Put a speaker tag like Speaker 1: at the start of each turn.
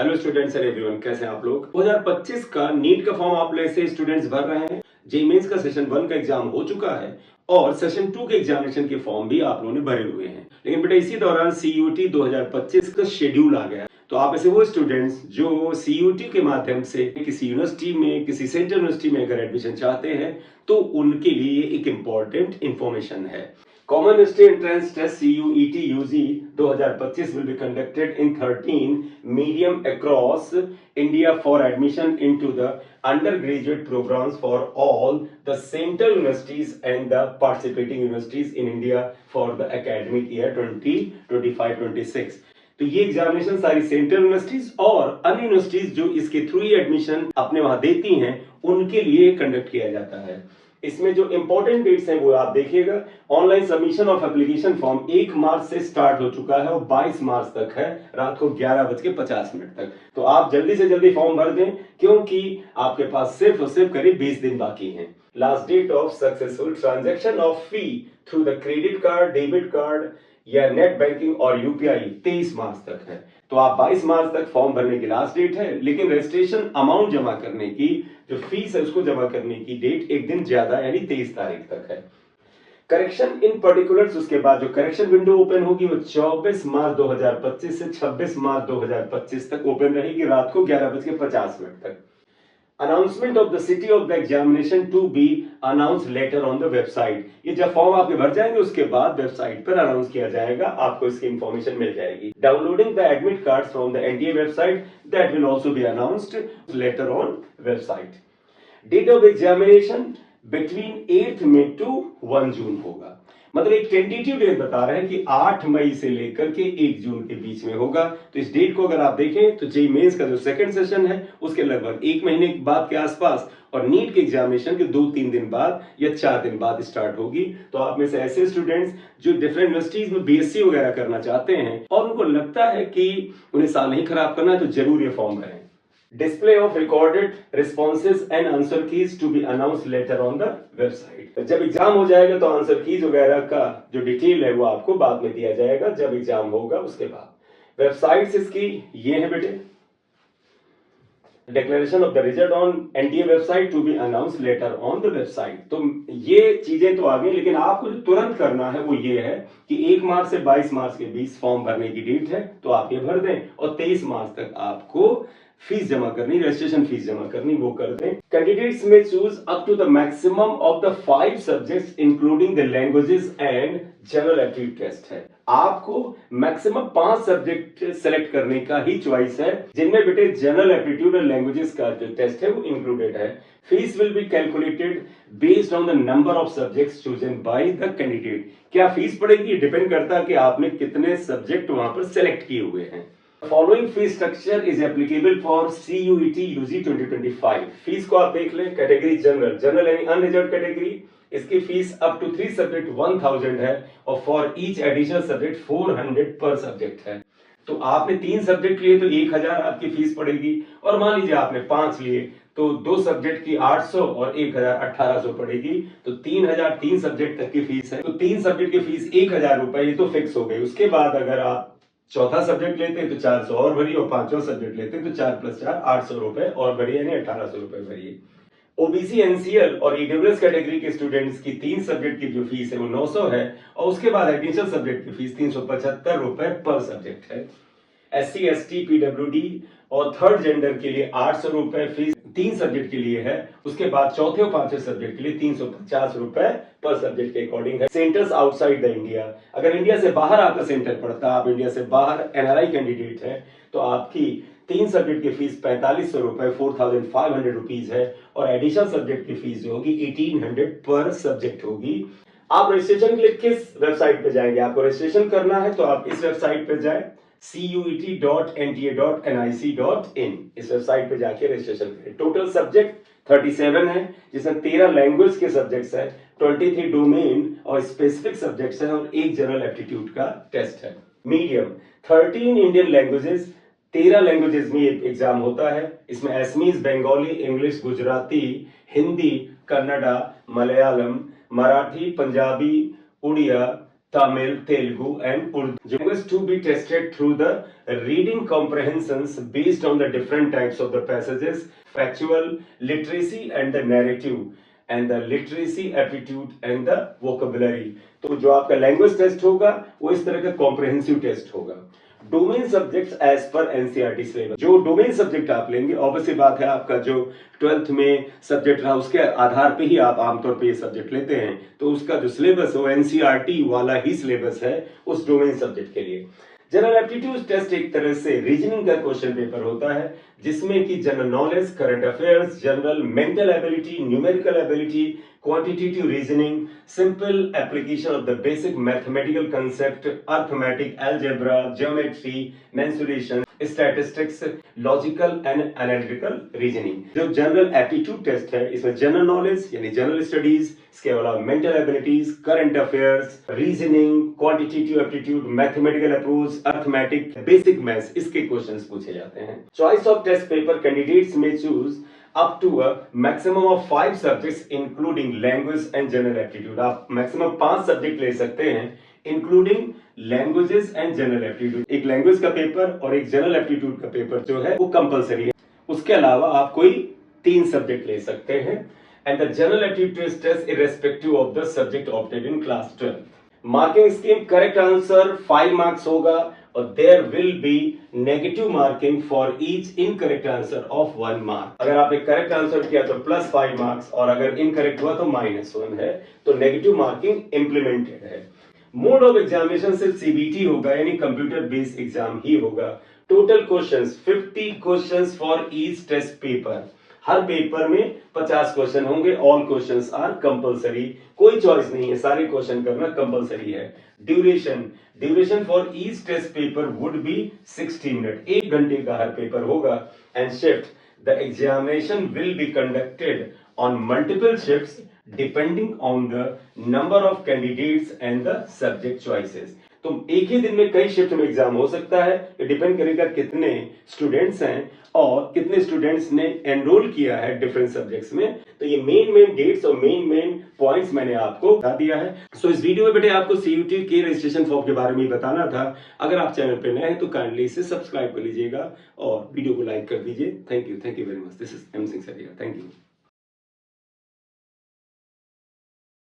Speaker 1: Hello students and everyone, कैसे हैं आप लोग। 2025 का नीट का फॉर्म आप लोग से स्टूडेंट्स भर रहे हैं। जेईई मेंस का सेशन 1 का एग्जाम हो चुका है और सेशन 2 के एग्जामिनेशन के फॉर्म भी आप लोगों ने भरे हुए हैं। लेकिन बेटा इसी दौरान सीयूटी 2025 का शेड्यूल आ गया। तो आप ऐसे वो स्टूडेंट्स जो सीयूटी के माध्यम से किसी यूनिवर्सिटी में, किसी सेंट्रल यूनिवर्सिटी में अगर एडमिशन चाहते हैं तो उनके लिए एक इंपॉर्टेंट इंफॉर्मेशन है। Common University Entrance Test CUET UG 2025 will be conducted in 13 medium across India for admission into the undergraduate programs for all the central universities and the participating universities in India for the academic year 2025-26। तो ये examination सारी central universities और अन्य universities जो इसके through ही admission अपने वहां देती हैं उनके लिए कंडक्ट किया जाता है। इसमें जो इंपॉर्टेंट डेट्स हैं वो आप देखिएगा। Online submission of application form 1 मार्च से स्टार्ट हो चुका है और 22 मार्च तक है, रात को 11:50 तक। तो आप जल्दी से जल्दी फॉर्म भर दें क्योंकि आपके पास सिर्फ और सिर्फ करीब 20 दिन बाकी हैं। Last date of successful transaction of fee through the credit card, debit card या नेट बैंकिंग और यूपीआई 23 मार्च तक है। तो आप 22 मार्च तक फॉर्म भरने की लास्ट डेट है, लेकिन रजिस्ट्रेशन अमाउंट जमा करने की जो फीस है उसको जमा करने की डेट एक दिन ज्यादा यानी 23 तारीख तक है। करेक्शन इन पर्टिकुलर्स उसके बाद जो करेक्शन विंडो ओपन होगी वो 24 मार्च 2025 से 26 मार्च 2025 तक ओपन रहेगी, रात को 11:50 तक। Announcement of the city of the examination to be announce later on the website. ये जब फॉर्म आपके भर जाएंगे उसके बाद वेबसाइट पर अनाउंस किया जाएगा, आपको इसकी इंफॉर्मेशन मिल जाएगी। Downloading the admit card from the NTA website that will also be announced later on website. Date of examination between 8 मई टू 1 जून होगा। मतलब एक टेंटेटिव डेट बता रहे हैं कि 8 मई से लेकर के 1 जून के बीच में होगा। तो इस डेट को अगर आप देखें तो जेईई मेंस का जो सेकंड सेशन है उसके लगभग 1 महीने के बाद के आसपास और नीट के एग्जामिनेशन के 2-3 दिन बाद या 4 दिन बाद स्टार्ट होगी। तो आप में से ऐसे स्टूडेंट्स जो डिफरेंट यूनिवर्सिटीज में बीएससी वगैरह करना चाहते हैं और उनको लगता है कि उन्हें साल नहीं खराब करना है तो जरूर ये फॉर्म भरें। Display of recorded responses and answer keys to be announced later on the website। जब एग्जाम हो जाएगा तो आंसर कीज वगैरह का जो डिटेल है वो आपको बाद में दिया जाएगा जब एग्जाम होगा उसके बाद। वेबसाइट्स इसकी ये है बेटे। Declaration of the result on NTA website to be announce later on the website. तो ये चीजें तो आ गई, लेकिन आपको जो तुरंत करना है वो ये है कि 1 मार्च से 22 मार्च के बीच फॉर्म भरने की डेट है तो आप ये भर दें और 23 मार्च तक आपको फीस जमा करनी, रजिस्ट्रेशन फीस जमा करनी, वो कर दें। कैंडिडेट्स में choose up to the maximum of the 5 subjects including the languages and general aptitude test है। आपको मैक्सिमम 5 सब्जेक्ट सेलेक्ट करने का ही चॉइस है जिनमें बेटे जनरल एप्टीट्यूड और लैंग्वेजेस का जो टेस्ट है वो इंक्लूडेड है। Fees will be calculated based on the number of subjects chosen by the candidate. क्या फीस पड़ेगी डिपेंड करता है कि आपने कितने सब्जेक्ट वहां पर सेलेक्ट किए हुए हैं। Following fee structure is applicable for CUET UG 2025। Fees को आप देख लें। कैटेगरी जनरल, जनरल यानी अनरिजर्व कैटेगरी, इसकी फीस अप टू 3 सब्जेक्ट 1000 है और फॉर ईच एडिशनल सब्जेक्ट 400 पर सब्जेक्ट है। तो आपने 3 सब्जेक्ट लिए तो 1000 आपकी फीस पड़ेगी और मान लीजिए आपने 5 लिए तो 2 सब्जेक्ट की 800 और 1000 1800 पड़ेगी। तो 3000 3 सब्जेक्ट तक की फीस है। तो 3 सब्जेक्ट की फीस 1000 रुपए, ये तो फिक्स हो गई। उसके बाद अगर आप चौथा सब्जेक्ट लेते हैं तो 400 और भरिए और 5वां सब्जेक्ट लेते हैं तो 4 + 4 800 रुपए और भरिए यानी 1800 रुपए भरिए। ओबीसी, एनसीएल और ईडब्ल्यूएस कैटेगरी के स्टूडेंट्स की 3 सब्जेक्ट की जो फीस है वो 900 है और उसके बाद एडिशनल सब्जेक्ट की फीस 375 रुपए पर सब्जेक्ट है। एससी, एसटी, पीडब्ल्यूडी और थर्ड जेंडर के लिए 800 रुपए फीस 3 सब्जेक्ट के लिए है। उसके बाद चौथे और 5वें सब्जेक्ट के लिए 350 रुपए पर सब्जेक्ट के अकॉर्डिंग है। सेंटर्स आउटसाइड द इंडिया, अगर इंडिया से बाहर आपका सेंटर पड़ता है, आप इंडिया से बाहर एनआरआई कैंडिडेट है तो आपकी 3 सब्जेक्ट की फीस 4500 रुपए 4500 रुपीज है और एडिशनल सब्जेक्ट की फीस जो होगी 1800 पर सब्जेक्ट होगी। आप रजिस्ट्रेशन के लिए किस वेबसाइट पे जाएंगे? आपको रजिस्ट्रेशन करना है तो आप इस वेबसाइट पे जाए cuet.nta.nic.in। इस वेबसाइट पे जाके रजिस्ट्रेशन करें। टोटल सब्जेक्ट 37 है जिसमें 13 लैंग्वेज के सब्जेक्ट्स है, 23 डोमेन और स्पेसिफिक सब्जेक्ट्स हैं और 1 जनरल एप्टीट्यूड का टेस्ट है। मीडियम 13 इंडियन लैंग्वेजेस, 13 लैंग्वेजेस में एग्जाम होता है। इसमें Assamese, Bengali, English, Gujarati, Hindi, Kannada, Malayalam, Marathi, Punjabi, Oriya, Tamil, Telugu, and Urdu. Language to be tested through the reading comprehensions based on the different types of the passages, factual, literacy, and the narrative, and the literacy, aptitude, and the vocabulary. तो जो आपका language test होगा वो इस तरह का comprehensive test होगा. Domain subjects as per NCERT syllabus. जो डोमेन सब्जेक्ट आप लेंगे, ऑब्वियसली बात है आपका जो 12th में सब्जेक्ट रहा उसके आधार पे ही आप आमतौर पे ये सब्जेक्ट लेते हैं, तो उसका जो सिलेबस है वो एनसीईआरटी वाला ही सिलेबस है उस डोमेन सब्जेक्ट के लिए. जनरल एप्टीट्यूड टेस्ट एक तरह से रीजनिंग का क्वेश्चन पेपर होता है जिसमें कि general knowledge, current affairs, general mental ability, numerical ability, quantitative reasoning, simple application of the basic mathematical concept, arithmetic, algebra, geometry, mensuration, statistics, logical and analytical reasoning. जो general aptitude test है इसमें general knowledge यानी general studies, इसके अलावा mental abilities, current affairs, reasoning, quantitative aptitude, mathematical approach, arithmetic, basic maths, इसके questions पूछे जाते हैं. Choice of test paper candidates में choose up to a maximum of 5 subjects including language and general aptitude. आप maximum 5 subject ले सकते हैं including languages and general aptitude. एक लैंग्वेज का पेपर और एक जनरल एप्टीट्यूड का पेपर जो है वो कंपलसरी है. उसके अलावा आप कोई 3 सब्जेक्ट ले सकते हैं. and the general aptitude test irrespective of the subject opted in class 12. Marking scheme correct answer 5 marks होगा और there will be negative marking for each incorrect answer of 1 mark. अगर आपने करेक्ट आंसर किया तो +5 marks और अगर incorrect हुआ तो -1 है. तो नेगेटिव मार्किंग इंप्लीमेंटेड है. मोड ऑफ एग्जामिनेशन सिर्फ सीबीटी होगा यानी कंप्यूटर बेस्ड एग्जाम ही होगा. Total questions 50 questions for each test paper. हर पेपर में 50 क्वेश्चन होंगे. All questions are compulsory. कोई चॉइस नहीं है, सारे क्वेश्चन करना कंपलसरी है. Duration for each test paper would be 60 minute. 1 घंटे का हर पेपर होगा. And shift the examination will be conducted on multiple shifts depending on the number of candidates and the subject choices. तो एक ही दिन में कई शिफ्ट में एग्जाम हो सकता है. ये डिपेंड करेगा कितने स्टूडेंट्स हैं और कितने स्टूडेंट्स ने एनरोल किया है डिफरेंट सब्जेक्ट्स में. तो ये मेन डेट्स और मेन पॉइंट्स मैंने आपको बता दिया है. सो इस वीडियो में बेटे आपको सीयूटी के रजिस्ट्रेशन फॉर्म के बारे में बताना था. अगर आप चैनल पे नए हैं तो काइंडली इसे सब्सक्राइब कर लीजिएगा और वीडियो को लाइक कर दीजिए. Thank you very much. This is M Singh Sariya. Thank you.